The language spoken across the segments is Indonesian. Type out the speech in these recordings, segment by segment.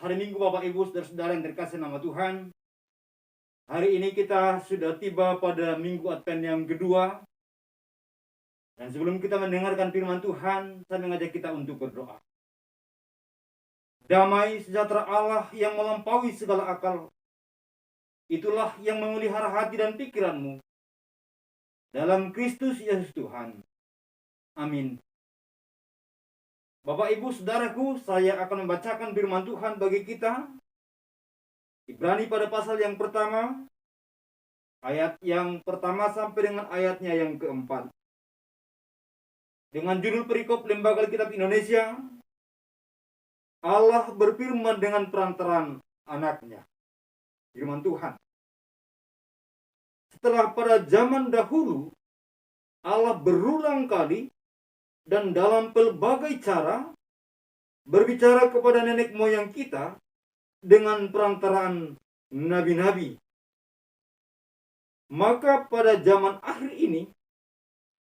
hari Minggu Bapak Ibu Saudara-saudara yang terkasih nama Tuhan. Hari ini kita sudah tiba pada Minggu Advent yang kedua. Dan sebelum kita mendengarkan firman Tuhan, saya mengajak kita untuk berdoa. Damai sejahtera Allah yang melampaui segala akal, itulah yang memelihara hati dan pikiranmu dalam Kristus Yesus Tuhan. Amin. Bapak Ibu Saudaraku, saya akan membacakan firman Tuhan bagi kita. Ibrani pada pasal yang pertama, ayat yang pertama sampai dengan ayatnya yang keempat. Dengan judul perikop Lembaga Alkitab Indonesia, Allah berfirman dengan perantaraan anaknya. Firman Tuhan. Setelah pada zaman dahulu, Allah berulang kali dan dalam pelbagai cara berbicara kepada nenek moyang kita dengan perantaraan nabi-nabi. Maka pada zaman akhir ini,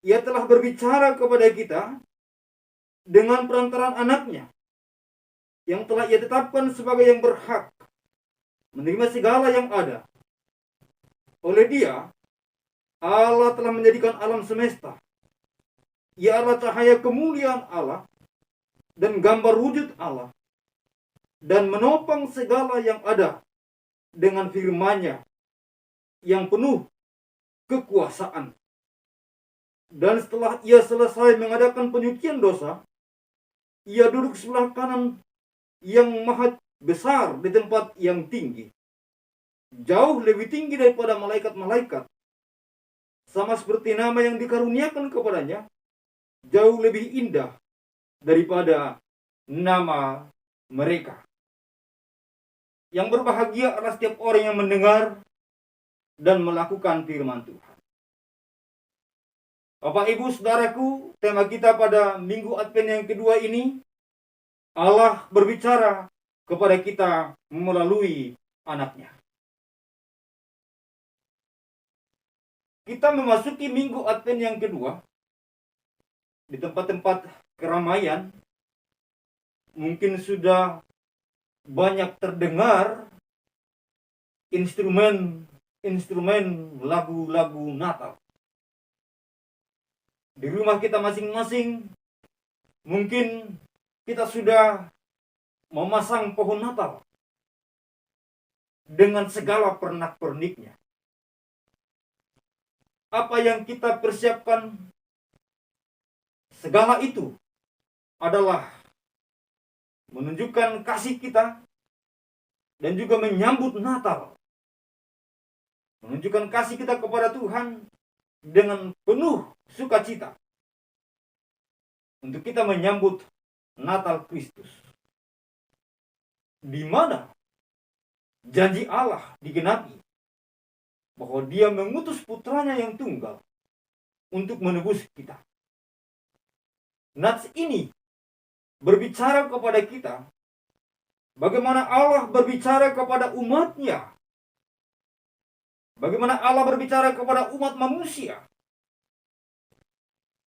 Ia telah berbicara kepada kita dengan perantaraan anaknya, yang telah Ia tetapkan sebagai yang berhak menerima segala yang ada. Oleh Dia, Allah telah menjadikan alam semesta. Ia adalah cahaya kemuliaan Allah dan gambar wujud Allah, dan menopang segala yang ada dengan firman-Nya yang penuh kekuasaan. Dan setelah Ia selesai mengadakan penyucian dosa, Ia duduk sebelah kanan yang maha besar di tempat yang tinggi, jauh lebih tinggi daripada malaikat-malaikat, sama seperti nama yang dikaruniakan kepadanya jauh lebih indah daripada nama mereka. Yang berbahagia adalah setiap orang yang mendengar dan melakukan firman Tuhan. Bapak Ibu Saudaraku, tema kita pada Minggu Advent yang kedua ini, Allah berbicara kepada kita melalui anaknya. Kita memasuki Minggu Advent yang kedua. Di tempat-tempat keramaian, mungkin sudah banyak terdengar instrumen lagu-lagu Natal. Di rumah kita masing-masing, mungkin kita sudah memasang pohon Natal dengan segala pernak-perniknya. Apa yang kita persiapkan, segala itu adalah menunjukkan kasih kita dan juga menyambut Natal. Menunjukkan kasih kita kepada Tuhan dengan penuh sukacita untuk kita menyambut Natal Kristus, di mana janji Allah digenapi bahwa Dia mengutus putranya yang tunggal untuk menebus kita. Nats ini berbicara kepada kita bagaimana Allah berbicara kepada umatnya, bagaimana Allah berbicara kepada umat manusia.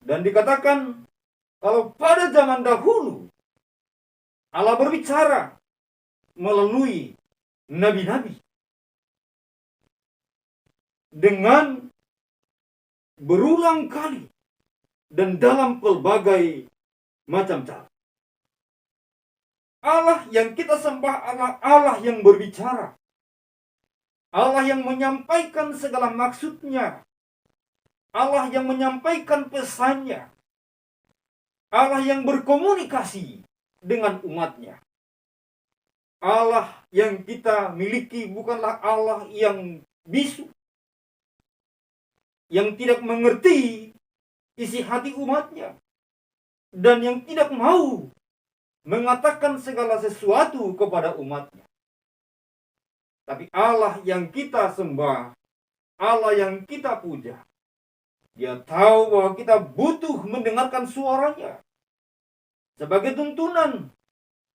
Dan dikatakan kalau pada zaman dahulu Allah berbicara melalui nabi-nabi dengan berulang kali dan dalam pelbagai macam cara. Allah yang kita sembah adalah Allah yang berbicara, Allah yang menyampaikan segala maksudnya, Allah yang menyampaikan pesannya, Allah yang berkomunikasi dengan umatnya. Allah yang kita miliki bukanlah Allah yang bisu, yang tidak mengerti isi hati umatnya, dan yang tidak mau mengatakan segala sesuatu kepada umatnya. Tapi Allah yang kita sembah, Allah yang kita puja, Dia tahu bahwa kita butuh mendengarkan suaranya sebagai tuntunan,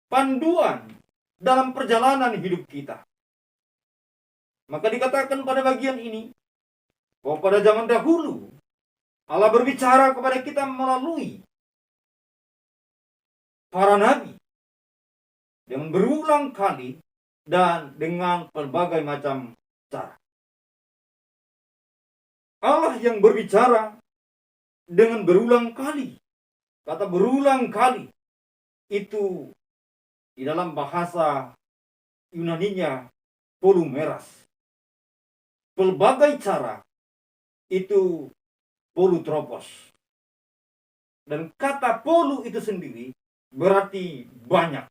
panduan dalam perjalanan hidup kita. Maka dikatakan pada bagian ini bahwa pada zaman dahulu Allah berbicara kepada kita melalui para nabi. dengan berulang kali dan dengan berbagai macam cara. Allah yang berbicara dengan berulang kali. Kata berulang kali itu di dalam bahasa Yunaninya polumeras. Pelbagai cara itu polutropos. Dan kata polu itu sendiri berarti banyak.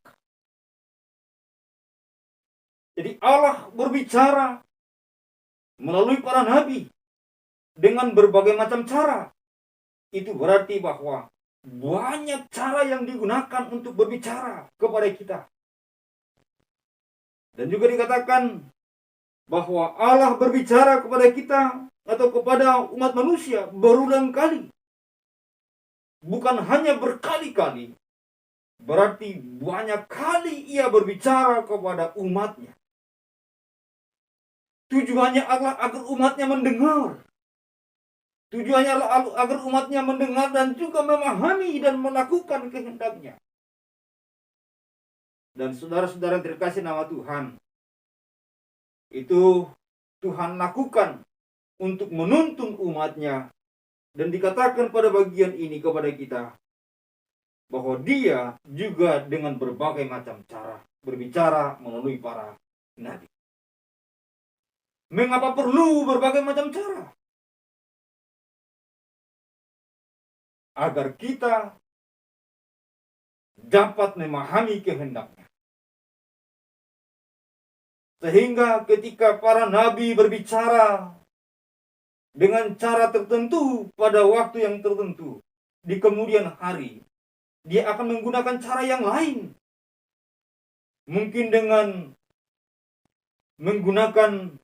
Jadi Allah berbicara melalui para nabi dengan berbagai macam cara. Itu berarti bahwa banyak cara yang digunakan untuk berbicara kepada kita. Dan juga dikatakan bahwa Allah berbicara kepada kita atau kepada umat manusia berulang kali. Bukan hanya berkali-kali. Berarti banyak kali ia berbicara kepada umatnya. Tujuannya adalah agar umatnya mendengar. Tujuannya adalah agar umatnya mendengar dan juga memahami dan melakukan kehendaknya. Dan saudara-saudara yang terkasih nama Tuhan, itu Tuhan lakukan untuk menuntun umatnya. Dan dikatakan pada bagian ini kepada kita, bahwa dia juga dengan berbagai macam cara berbicara melalui para nabi. Mengapa perlu berbagai macam cara? Agar kita dapat memahami kehendaknya. Sehingga ketika para nabi berbicara dengan cara tertentu pada waktu yang tertentu, di kemudian hari, dia akan menggunakan cara yang lain. Mungkin dengan menggunakan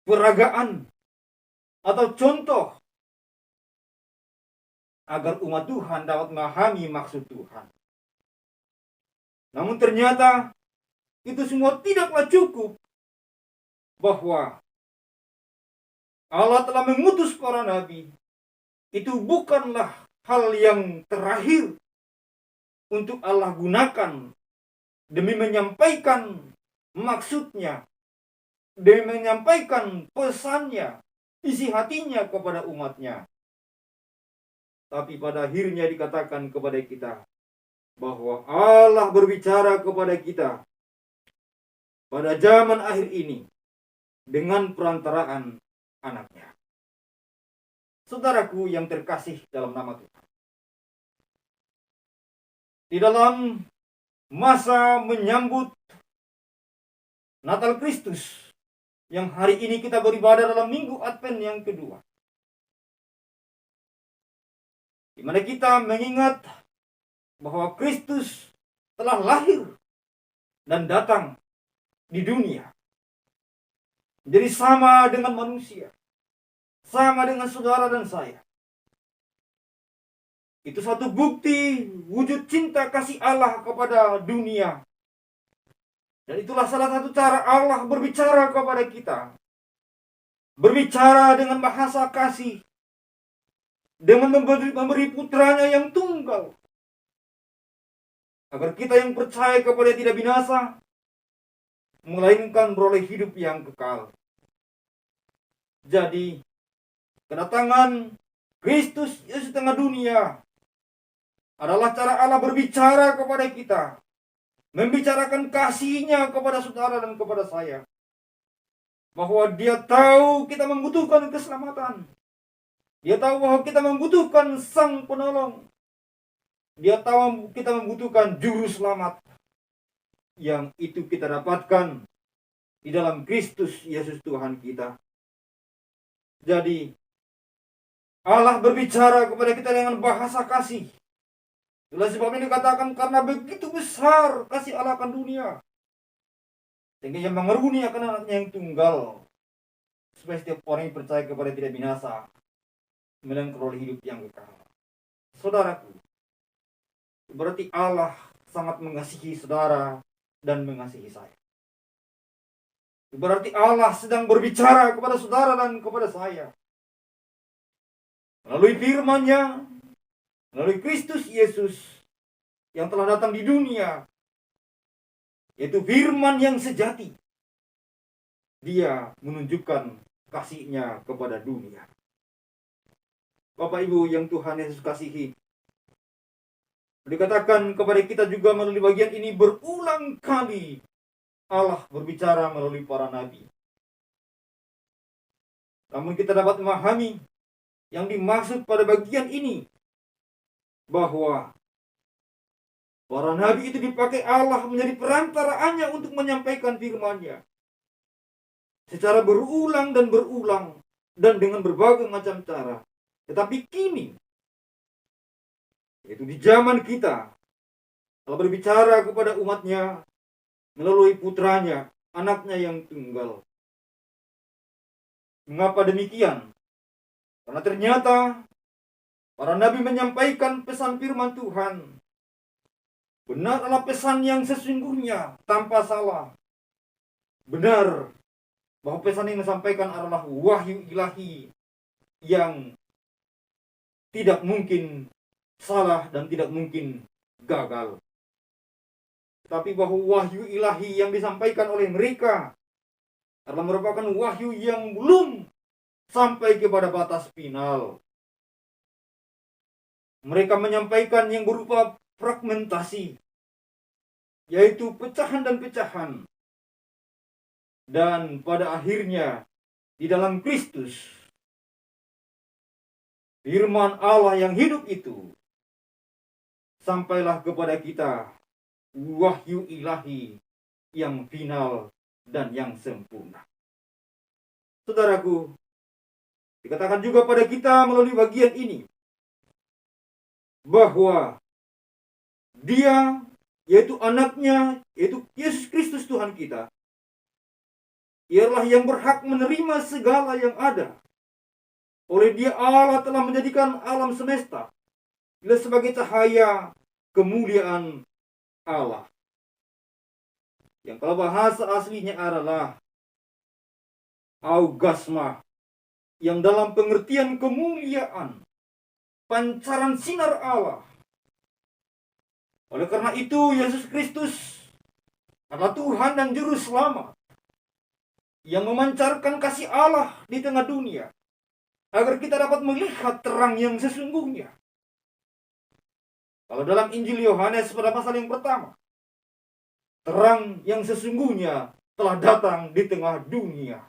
peragaan atau contoh agar umat Tuhan dapat memahami maksud Tuhan. Namun ternyata itu semua tidaklah cukup, bahwa Allah telah mengutus para nabi. Itu bukanlah hal yang terakhir untuk Allah gunakan demi menyampaikan maksudnya, demi menyampaikan pesannya, isi hatinya kepada umatnya. Tapi pada akhirnya dikatakan kepada kita bahwa Allah berbicara kepada kita pada zaman akhir ini dengan perantaraan anaknya. Saudaraku yang terkasih dalam nama Tuhan, di dalam masa menyambut Natal Kristus, yang hari ini kita beribadah dalam Minggu Advent yang kedua, di mana kita mengingat bahwa Kristus telah lahir dan datang di dunia, jadi sama dengan manusia, sama dengan saudara dan saya. Itu satu bukti wujud cinta kasih Allah kepada dunia. Dan itulah salah satu cara Allah berbicara kepada kita. Berbicara dengan bahasa kasih. Dengan memberi putranya yang tunggal. Agar kita yang percaya kepada tidak binasa, melainkan beroleh hidup yang kekal. Jadi, kedatangan Kristus Yesus tengah dunia adalah cara Allah berbicara kepada kita. Membicarakan kasihnya kepada saudara dan kepada saya. Bahwa dia tahu kita membutuhkan keselamatan. Dia tahu bahwa kita membutuhkan sang penolong. Dia tahu kita membutuhkan juru selamat. Yang itu kita dapatkan di dalam Kristus Yesus Tuhan kita. Jadi, Allah berbicara kepada kita dengan bahasa kasih. Itulah sebabnya dikatakan karena begitu besar kasih Allah akan dunia, sehingga ia mengaruniakan anaknya yang tunggal, supaya setiap orang yang percaya kepada tidak binasa, melainkan beroleh hidup yang kekal. Saudaraku, berarti Allah sangat mengasihi saudara dan mengasihi saya. Berarti Allah sedang berbicara kepada saudara dan kepada saya melalui firman-Nya, melalui Kristus Yesus yang telah datang di dunia yaitu firman yang sejati. Dia menunjukkan kasih-Nya kepada dunia. Bapak Ibu yang Tuhan Yesus kasihi, dikatakan kepada kita juga melalui bagian ini berulang kali Allah berbicara melalui para nabi. Namun kita dapat memahami yang dimaksud pada bagian ini, bahwa para nabi itu dipakai Allah menjadi perantaraannya untuk menyampaikan firman-Nya secara berulang dan berulang dan dengan berbagai macam cara. Tetapi kini, yaitu di zaman kita, Allah berbicara kepada umat-Nya melalui putranya, anaknya yang tunggal. Mengapa demikian? Karena ternyata para nabi menyampaikan pesan firman Tuhan. Benar adalah pesan yang sesungguhnya, tanpa salah. Benar bahwa pesan yang disampaikan adalah wahyu ilahi yang tidak mungkin salah dan tidak mungkin gagal. Tapi bahwa wahyu ilahi yang disampaikan oleh mereka adalah merupakan wahyu yang belum sampai kepada batas final. Mereka menyampaikan yang berupa fragmentasi, yaitu pecahan dan pecahan. Dan pada akhirnya, di dalam Kristus, firman Allah yang hidup itu, sampailah kepada kita wahyu ilahi yang final dan yang sempurna. Saudaraku, dikatakan juga pada kita melalui bagian ini, bahwa Dia, yaitu anaknya, yaitu Yesus Kristus Tuhan kita, ialah yang berhak menerima segala yang ada. Oleh Dia Allah telah menjadikan alam semesta sebagai cahaya kemuliaan Allah. Yang kalau bahasa aslinya adalah augasma, yang dalam pengertian kemuliaan, pancaran sinar Allah. Oleh karena itu, Yesus Kristus adalah Tuhan dan Juru Selamat yang memancarkan kasih Allah di tengah dunia, agar kita dapat melihat terang yang sesungguhnya. Kalau dalam Injil Yohanes pada pasal yang pertama, terang yang sesungguhnya telah datang di tengah dunia.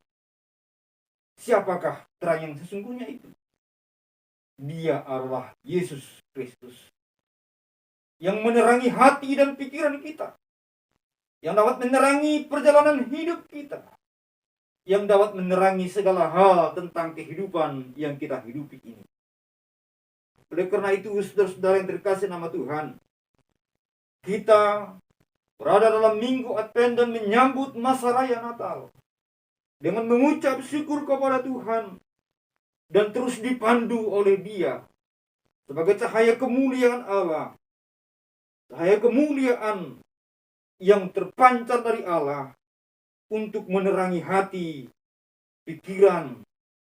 Siapakah terang yang sesungguhnya itu? Dia adalah Yesus Kristus, yang menerangi hati dan pikiran kita, yang dapat menerangi perjalanan hidup kita, yang dapat menerangi segala hal tentang kehidupan yang kita hidupi ini. Oleh karena itu, saudara-saudara yang terkasih nama Tuhan, kita berada dalam minggu Advent dan menyambut masa raya Natal dengan mengucap syukur kepada Tuhan dan terus dipandu oleh Dia sebagai cahaya kemuliaan Allah, cahaya kemuliaan yang terpancar dari Allah untuk menerangi hati, pikiran,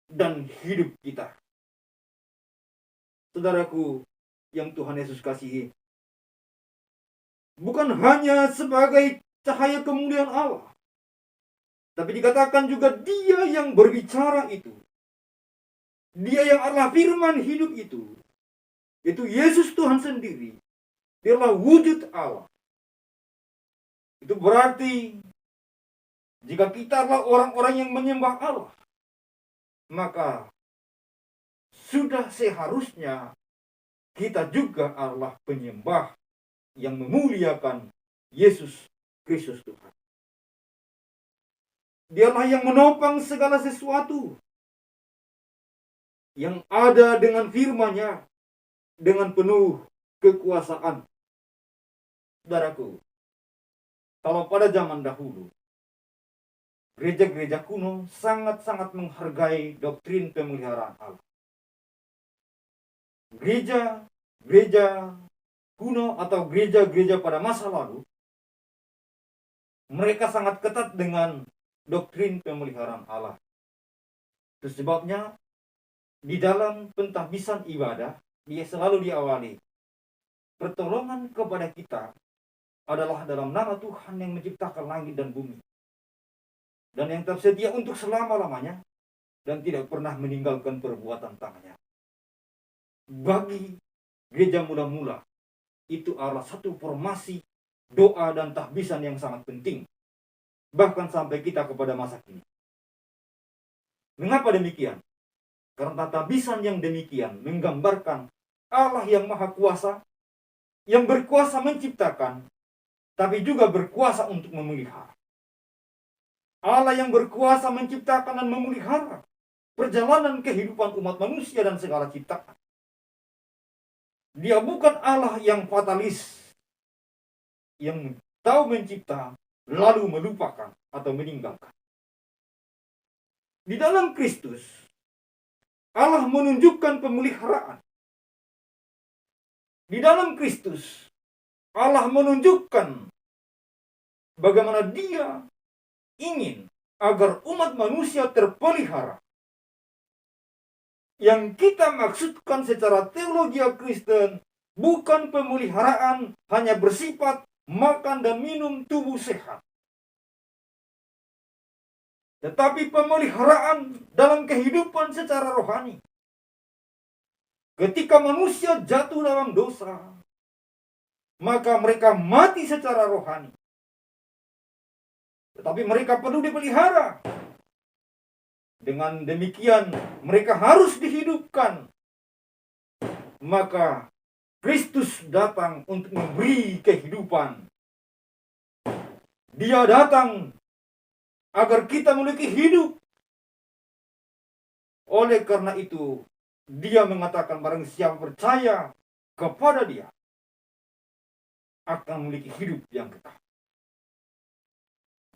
dan hidup kita. Saudaraku yang Tuhan Yesus kasihi, bukan hanya sebagai cahaya kemuliaan Allah, tapi dikatakan juga Dia yang berbicara itu, Dia yang adalah firman hidup itu, yaitu Yesus Tuhan sendiri. Dia adalah wujud Allah. Itu berarti jika kita adalah orang-orang yang menyembah Allah, maka sudah seharusnya kita juga adalah penyembah yang memuliakan Yesus Kristus Tuhan. Dialah yang menopang segala sesuatu yang ada dengan firman-Nya dengan penuh kekuasaan. Saudaraku, kalau pada zaman dahulu, gereja-gereja kuno sangat-sangat menghargai doktrin pemeliharaan Allah. Gereja-gereja kuno atau gereja-gereja pada masa lalu, mereka sangat ketat dengan doktrin pemeliharaan Allah. Itu sebabnya di dalam pentahbisan ibadah, dia selalu diawali pertolongan kepada kita adalah dalam nama Tuhan yang menciptakan langit dan bumi, dan yang tersedia untuk selama-lamanya, dan tidak pernah meninggalkan perbuatan tangannya. Bagi gereja mula-mula, itu adalah satu formasi doa dan tahbisan yang sangat penting, bahkan sampai kita kepada masa kini. Mengapa demikian? Karena tahbisan yang demikian menggambarkan Allah yang Maha Kuasa, yang berkuasa menciptakan, tapi juga berkuasa untuk memelihara. Allah yang berkuasa menciptakan dan memelihara perjalanan kehidupan umat manusia dan segala ciptaan. Dia bukan Allah yang fatalis, yang tahu mencipta lalu melupakan atau meninggalkan. Di dalam Kristus, Allah menunjukkan pemeliharaan. Di dalam Kristus, Allah menunjukkan bagaimana Dia ingin agar umat manusia terpelihara. Yang kita maksudkan secara teologi Kristen bukan pemeliharaan hanya bersifat makan dan minum tubuh sehat, tetapi pemeliharaan dalam kehidupan secara rohani. Ketika manusia jatuh dalam dosa, maka mereka mati secara rohani. Tetapi mereka perlu dipelihara. Dengan demikian, mereka harus dihidupkan. Maka Kristus datang untuk memberi kehidupan. Dia datang agar kita memiliki hidup. Oleh karena itu, Dia mengatakan barang siapa percaya kepada Dia akan memiliki hidup yang kekal.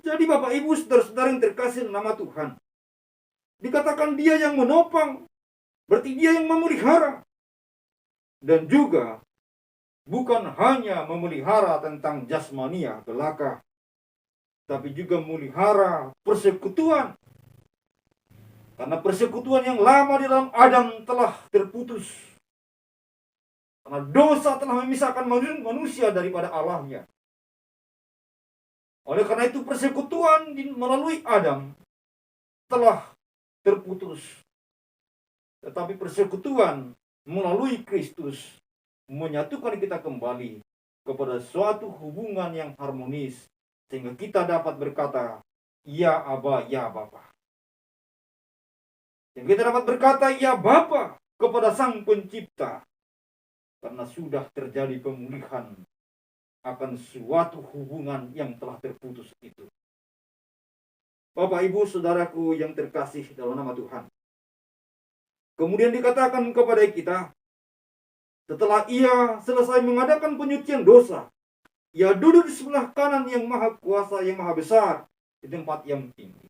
Jadi Bapak Ibu saudara-saudara yang terkasih nama Tuhan, dikatakan Dia yang menopang, berarti Dia yang memelihara. Dan juga bukan hanya memelihara tentang jasmania belaka, tapi juga memelihara persekutuan. Karena persekutuan yang lama di dalam Adam telah terputus. Karena dosa telah memisahkan manusia daripada Allahnya. Oleh karena itu persekutuan melalui Adam telah terputus. Tetapi persekutuan melalui Kristus menyatukan kita kembali kepada suatu hubungan yang harmonis, sehingga kita dapat berkata, ya Aba, ya Bapa. Sehingga kita dapat berkata, ya Bapa, kepada Sang Pencipta. Karena sudah terjadi pemulihan akan suatu hubungan yang telah terputus itu. Bapak, Ibu, Saudaraku yang terkasih dalam nama Tuhan. Kemudian dikatakan kepada kita, setelah Ia selesai mengadakan penyucian dosa, Ia duduk di sebelah kanan yang Maha Kuasa, yang Maha Besar, di tempat yang tinggi.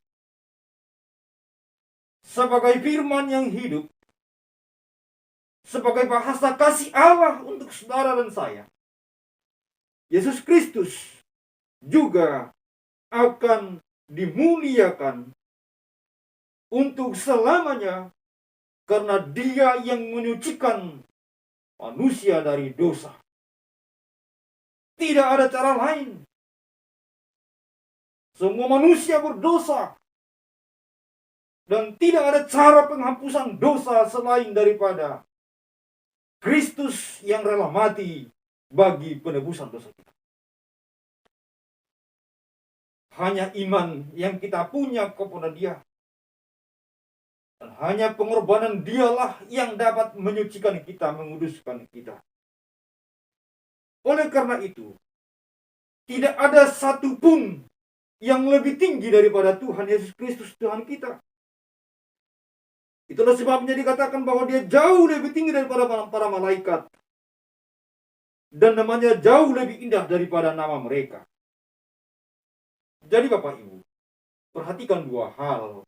Sebagai firman yang hidup, sebagai bahasa kasih Allah untuk saudara dan saya, Yesus Kristus juga akan dimuliakan untuk selamanya, karena Dia yang menyucikan manusia dari dosa. Tidak ada cara lain. Semua manusia berdosa, dan tidak ada cara penghapusan dosa selain daripada Kristus yang rela mati bagi penebusan dosa kita. Hanya iman yang kita punya kepada Dia, dan hanya pengorbanan Dialah yang dapat menyucikan kita, menguduskan kita. Oleh karena itu, tidak ada satupun yang lebih tinggi daripada Tuhan Yesus Kristus, Tuhan kita. Itulah sebabnya dikatakan bahwa Dia jauh lebih tinggi daripada para malaikat, dan namanya jauh lebih indah daripada nama mereka. Jadi Bapak Ibu, perhatikan dua hal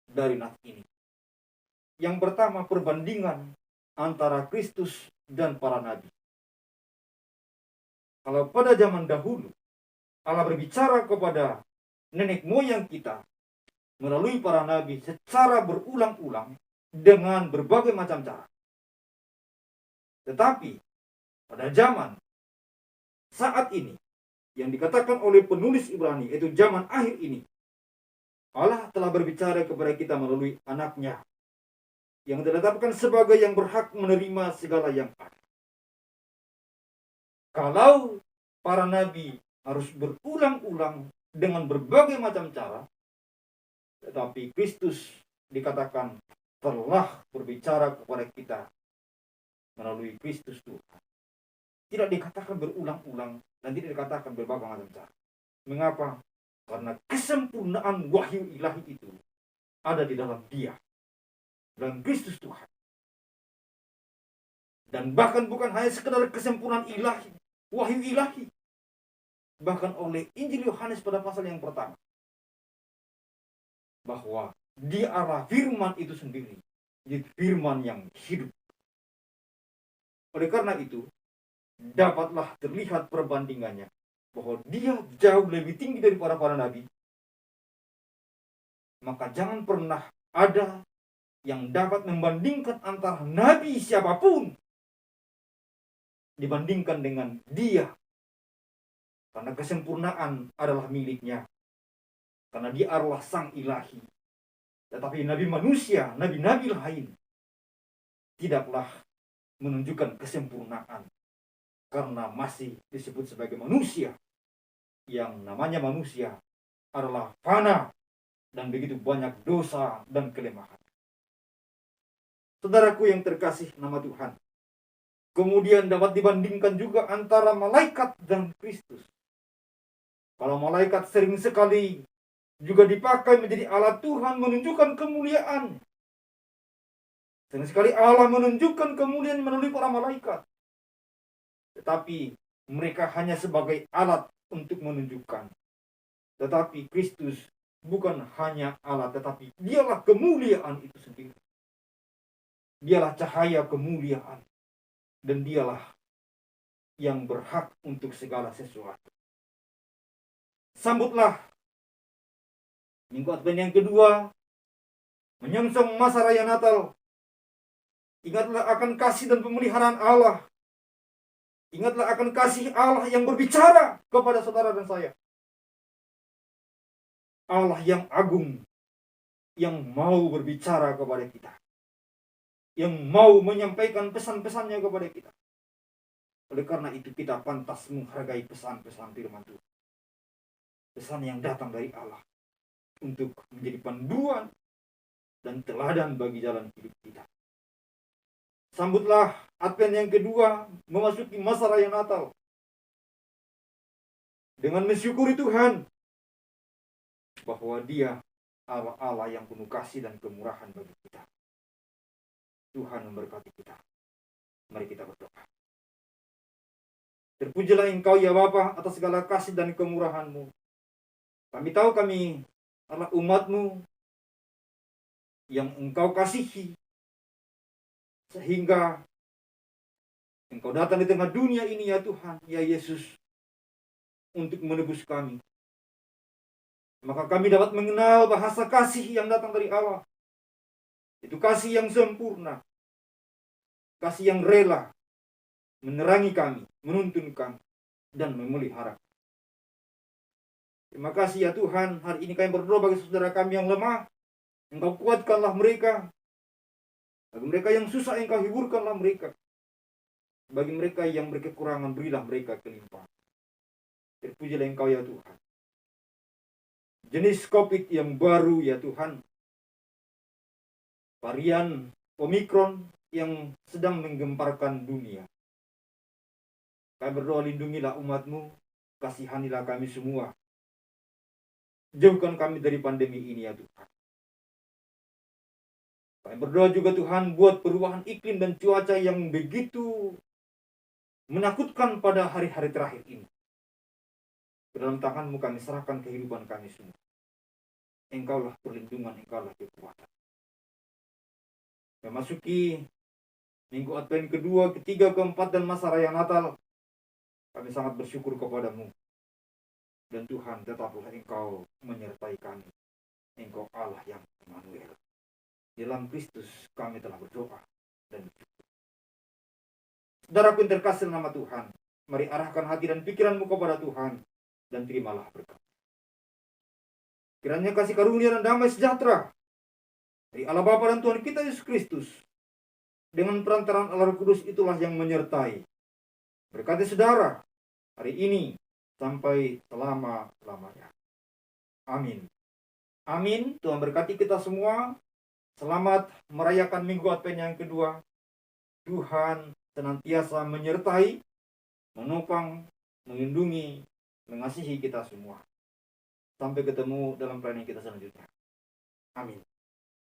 dari nas ini. Yang pertama, perbandingan antara Kristus dan para nabi. Kalau pada zaman dahulu Allah berbicara kepada nenek moyang kita melalui para nabi secara berulang-ulang dengan berbagai macam cara. Tetapi pada zaman saat ini, yang dikatakan oleh penulis Ibrani, yaitu zaman akhir ini, Allah telah berbicara kepada kita melalui anaknya yang ditetapkan sebagai yang berhak menerima segala yang ada. Kalau para nabi harus berulang-ulang dengan berbagai macam cara, tetapi Kristus dikatakan telah berbicara kepada kita melalui Kristus Tuhan. Tidak dikatakan berulang-ulang dan tidak dikatakan berbagai macam cara. Mengapa? Karena kesempurnaan wahyu ilahi itu ada di dalam Dia, dalam Kristus Tuhan. Dan bahkan bukan hanya sekedar kesempurnaan ilahi, wahyu ilahi. Bahkan oleh Injil Yohanes pada pasal yang pertama, bahwa di arah firman itu sendiri, di firman yang hidup. Oleh karena itu, dapatlah terlihat perbandingannya, bahwa Dia jauh lebih tinggi daripada para nabi. Maka jangan pernah ada yang dapat membandingkan antara nabi siapapun dibandingkan dengan Dia. Karena kesempurnaan adalah miliknya. Karena Dia adalah sang ilahi. Tetapi nabi manusia, nabi-nabi lain tidaklah menunjukkan kesempurnaan. Karena masih disebut sebagai manusia. Yang namanya manusia adalah fana dan begitu banyak dosa dan kelemahan. Saudaraku yang terkasih nama Tuhan, kemudian dapat dibandingkan juga antara malaikat dan Kristus. Kalau malaikat sering sekali juga dipakai menjadi alat Tuhan menunjukkan kemuliaan. Sering sekali Allah menunjukkan kemuliaan melalui para malaikat. Tetapi mereka hanya sebagai alat untuk menunjukkan. Tetapi Kristus bukan hanya alat, tetapi Dialah kemuliaan itu sendiri. Dialah cahaya kemuliaan. Dan Dialah yang berhak untuk segala sesuatu. Sambutlah Minggu Advent yang kedua, menyongsong masa raya Natal. Ingatlah akan kasih dan pemeliharaan Allah. Ingatlah akan kasih Allah yang berbicara kepada saudara dan saya. Allah yang agung, yang mau berbicara kepada kita. Yang mau menyampaikan pesan-pesannya kepada kita. Oleh karena itu kita pantas menghargai pesan-pesan firman Tuhan. Pesan yang datang dari Allah. Untuk menjadi panduan dan teladan bagi jalan hidup kita. Sambutlah Advent yang kedua, memasuki masa raya Natal. Dengan mensyukuri Tuhan. Bahwa Dia Allah yang penuh kasih dan kemurahan bagi kita. Tuhan memberkati kita. Mari kita berdoa. Terpujilah Engkau ya Bapa atas segala kasih dan kemurahan-Mu. Kami tahu kami adalah umat-Mu yang Engkau kasihi. Sehingga Engkau datang di tengah dunia ini ya Tuhan, ya Yesus, untuk menebus kami. Maka kami dapat mengenal bahasa kasih yang datang dari Allah. Itu kasih yang sempurna. Kasih yang rela menerangi kami, menuntun kami, dan memelihara. Terima kasih ya Tuhan, hari ini kami berdoa bagi saudara kami yang lemah. Engkau kuatkanlah mereka. Bagi mereka yang susah, Engkau hiburkanlah mereka. Bagi mereka yang berkekurangan, berilah mereka kelimpahan. Terpujilah Engkau ya Tuhan. Jenis COVID yang baru ya Tuhan. Varian Omikron yang sedang menggemparkan dunia. Kami berdoa, lindungilah umat-Mu. Kasihanilah kami semua. Jauhkan kami dari pandemi ini ya Tuhan. Kami berdoa juga Tuhan buat perubahan iklim dan cuaca yang begitu menakutkan pada hari-hari terakhir ini. Ke dalam tangan-Mu kami serahkan kehidupan kami semua. Engkaulah perlindungan, Engkaulah kekuatan. Memasuki Minggu Advent kedua, ketiga, keempat, dan masa raya Natal, kami sangat bersyukur kepada-Mu. Dan Tuhan, tetaplah Engkau menyertai kami. Engkau Allah yang Immanuel. Dalam Kristus kami telah berdoa dan bersyukur. Saudaraku yang terkasih nama Tuhan, mari arahkan hati dan pikiranmu kepada Tuhan. dan terimalah berkat. Kiranya kasih karunia dan damai sejahtera dari Allah Bapa dan Tuhan kita Yesus Kristus dengan perantaraan Allah Roh Kudus itulah yang menyertai berkati saudara hari ini sampai selama-lamanya. Amin. Amin. Tuhan berkati kita semua. Selamat merayakan Minggu Advent yang kedua. Tuhan senantiasa menyertai, menopang, melindungi, mengasihi kita semua. Sampai ketemu dalam pelayanan kita selanjutnya. Amin.